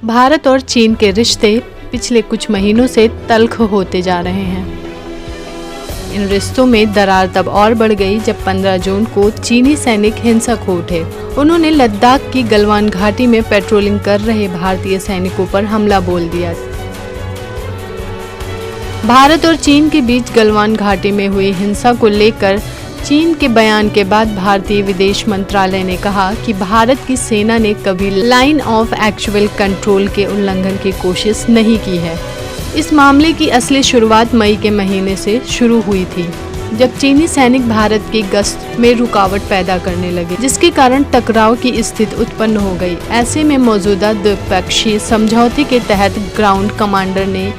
भारत और चीन के रिश्ते पिछले कुछ महीनों से तल्ख होते जा रहे हैं। इन रिश्तों में दरार तब और बढ़ गई जब 15 जून को चीनी सैनिक हिंसक हो उठे। उन्होंने लद्दाख की गलवान घाटी में पेट्रोलिंग कर रहे भारतीय सैनिकों पर हमला बोल दिया। भारत और चीन के बीच गलवान घाटी में हुई हिंसा को लेकर चीन के बयान के बाद भारतीय विदेश मंत्रालय ने कहा कि भारत की सेना ने कभी लाइन ऑफ एक्चुअल कंट्रोल के उल्लंघन की कोशिश नहीं की है। इस मामले की असली शुरुआत मई के महीने से शुरू हुई थी, जब चीनी सैनिक भारत की गश्त में रुकावट पैदा करने लगे, जिसके कारण टकराव की स्थिति उत्पन्न हो गई। ऐसे में मौजूदा द्विपक्षीय समझौते के तहत ग्राउंड कमांडर ने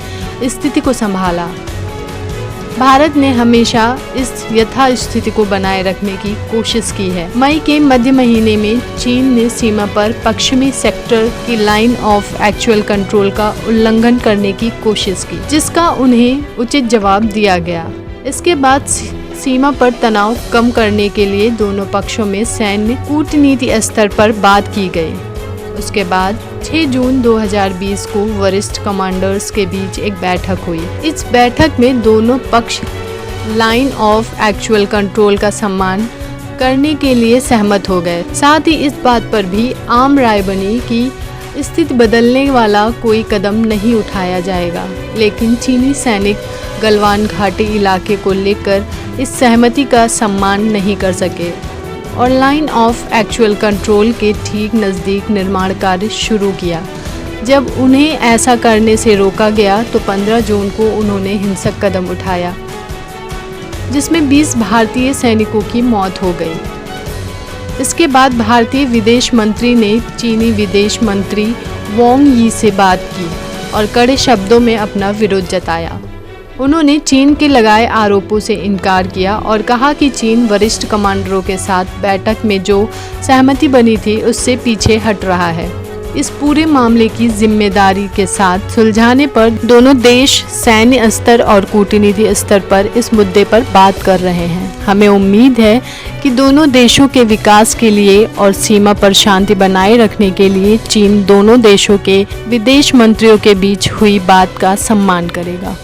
स्थिति को संभाला। भारत ने हमेशा इस यथास्थिति को बनाए रखने की कोशिश की है। मई के मध्य महीने में चीन ने सीमा पर पश्चिमी सेक्टर की लाइन ऑफ एक्चुअल कंट्रोल का उल्लंघन करने की कोशिश की, जिसका उन्हें उचित जवाब दिया गया। इसके बाद सीमा पर तनाव कम करने के लिए दोनों पक्षों में सैन्य कूटनीति स्तर पर बात की गई। उसके बाद 6 जून 2020 को वरिष्ठ कमांडर्स के बीच एक बैठक हुई। इस बैठक में दोनों पक्ष लाइन ऑफ एक्चुअल कंट्रोल का सम्मान करने के लिए सहमत हो गए। साथ ही इस बात पर भी आम राय बनी कि स्थिति बदलने वाला कोई कदम नहीं उठाया जाएगा। लेकिन चीनी सैनिक गलवान घाटी इलाके को लेकर इस सहमति का सम्मान नहीं कर सके और लाइन ऑफ एक्चुअल कंट्रोल के ठीक नज़दीक निर्माण कार्य शुरू किया। जब उन्हें ऐसा करने से रोका गया तो 15 जून को उन्होंने हिंसक कदम उठाया, जिसमें 20 भारतीय सैनिकों की मौत हो गई। इसके बाद भारतीय विदेश मंत्री ने चीनी विदेश मंत्री वांग यी से बात की और कड़े शब्दों में अपना विरोध जताया। उन्होंने चीन के लगाए आरोपों से इनकार किया और कहा कि चीन वरिष्ठ कमांडरों के साथ बैठक में जो सहमति बनी थी उससे पीछे हट रहा है। इस पूरे मामले की जिम्मेदारी के साथ सुलझाने पर दोनों देश सैन्य स्तर और कूटनीति स्तर पर इस मुद्दे पर बात कर रहे हैं। हमें उम्मीद है कि दोनों देशों के विकास के लिए और सीमा पर शांति बनाए रखने के लिए चीन दोनों देशों के विदेश मंत्रियों के बीच हुई बात का सम्मान करेगा।